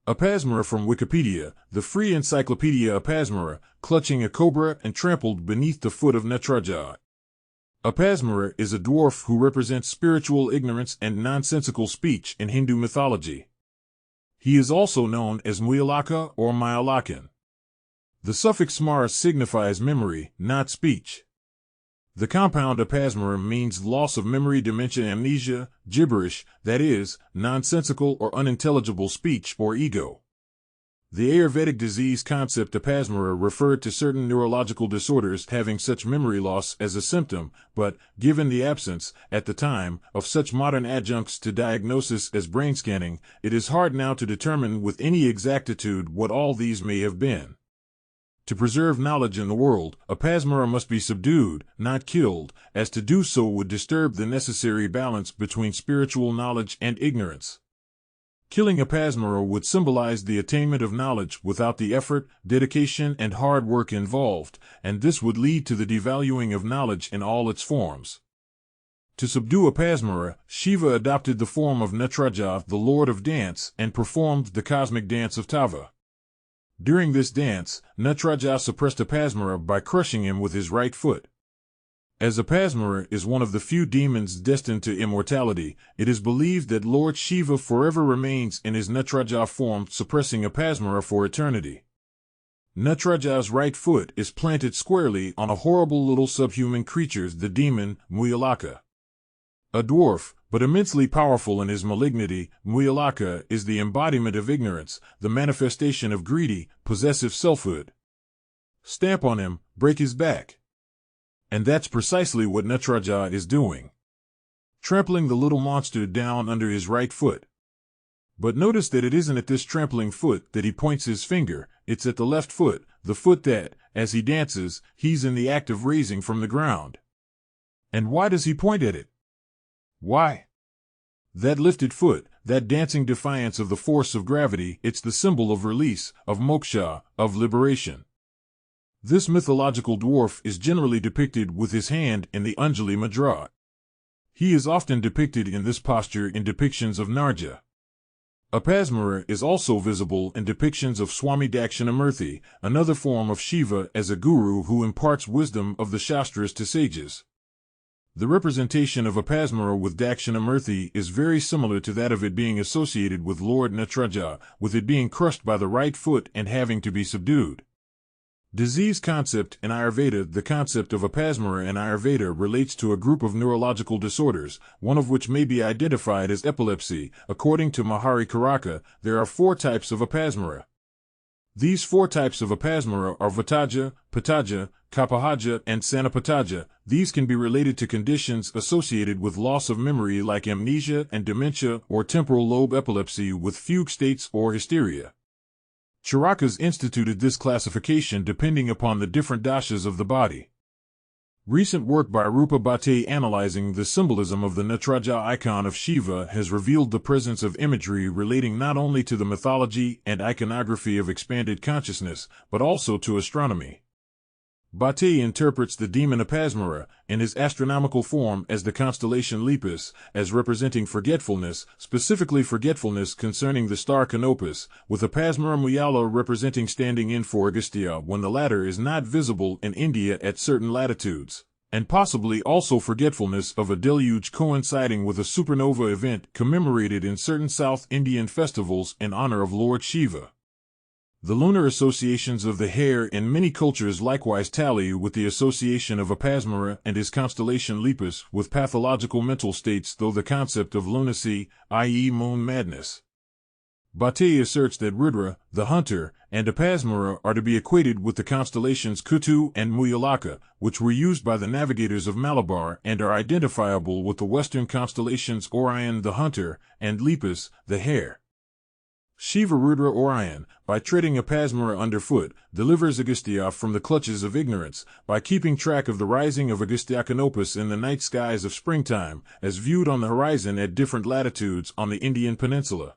Apasmara from Wikipedia, the free encyclopedia Apasmara, clutching a cobra and trampled beneath the foot of Netraja. Apasmara is a dwarf who represents spiritual ignorance and nonsensical speech in Hindu mythology. He is also known as Muyalaka or Mayalakan. The suffix smara signifies memory, not speech. The compound apasmara means loss of memory, dementia, amnesia, gibberish, that is, nonsensical or unintelligible speech or ego. The Ayurvedic disease concept apasmara referred to certain neurological disorders having such memory loss as a symptom, but, given the absence, at the time, of such modern adjuncts to diagnosis as brain scanning, it is hard now to determine with any exactitude what all these may have been. To preserve knowledge in the world, apasmara must be subdued, not killed, as to do so would disturb the necessary balance between spiritual knowledge and ignorance. Killing apasmara would symbolize the attainment of knowledge without the effort, dedication, and hard work involved, and this would lead to the devaluing of knowledge in all its forms. To subdue apasmara, Shiva adopted the form of Netraja, the lord of dance, and performed the cosmic dance of Tava. During this dance, Netraja suppressed Apasmara by crushing him with his right foot. As Apasmara is one of the few demons destined to immortality, it is believed that Lord Shiva forever remains in his Netraja form, suppressing Apasmara for eternity. Netraja's right foot is planted squarely on a horrible little subhuman creature, the demon, Muyalaka. A dwarf, but immensely powerful in his malignity, Muyalaka is the embodiment of ignorance, the manifestation of greedy, possessive selfhood. Stamp on him, break his back. And that's precisely what Netraja is doing. Trampling the little monster down under his right foot. But notice that it isn't at this trampling foot that he points his finger, it's at the left foot, the foot that, as he dances, he's in the act of raising from the ground. And why does he point at it? Why? That lifted foot, that dancing defiance of the force of gravity, it's the symbol of release, of moksha, of liberation. This mythological dwarf is generally depicted with his hand in the Anjali Mudra. He is often depicted in this posture in depictions of Narja. Apasmara is also visible in depictions of Swami Dakshinamurti, another form of Shiva as a guru who imparts wisdom of the Shastras to sages. The representation of Apasmara with Dakshinamurti is very similar to that of it being associated with Lord Netraja, with it being crushed by the right foot and having to be subdued. Disease concept in Ayurveda. The concept of Apasmara in Ayurveda relates to a group of neurological disorders, one of which may be identified as epilepsy. According to Mahari Karaka, there are 4 types of Apasmara. These 4 types of Apasmara are Vataja, Pataja, Kapahaja, and Sanapataja. These can be related to conditions associated with loss of memory like amnesia and dementia or temporal lobe epilepsy with fugue states or hysteria. Charakas instituted this classification depending upon the different dashas of the body. Recent work by Rupa Bhatte analyzing the symbolism of the Netraja icon of Shiva has revealed the presence of imagery relating not only to the mythology and iconography of expanded consciousness, but also to astronomy. Bhatte interprets the demon Apasmara, in his astronomical form as the constellation Lepus, as representing forgetfulness, specifically forgetfulness concerning the star Canopus, with Apasmara Muyala representing standing in for Agastya when the latter is not visible in India at certain latitudes, and possibly also forgetfulness of a deluge coinciding with a supernova event commemorated in certain South Indian festivals in honor of Lord Shiva. The lunar associations of the hair in many cultures likewise tally with the association of Apasmara and his constellation Lepus with pathological mental states, though the concept of lunacy, i.e. moon madness. Bhatte asserts that Rudra, the hunter, and Apasmara are to be equated with the constellations Kutu and Muyalaka, which were used by the navigators of Malabar and are identifiable with the western constellations Orion the hunter and Lepus, the hare. Shiva Rudra Orion, by treading Apasmara underfoot, delivers Agastya from the clutches of ignorance, by keeping track of the rising of Agastya Canopus in the night skies of springtime, as viewed on the horizon at different latitudes on the Indian peninsula.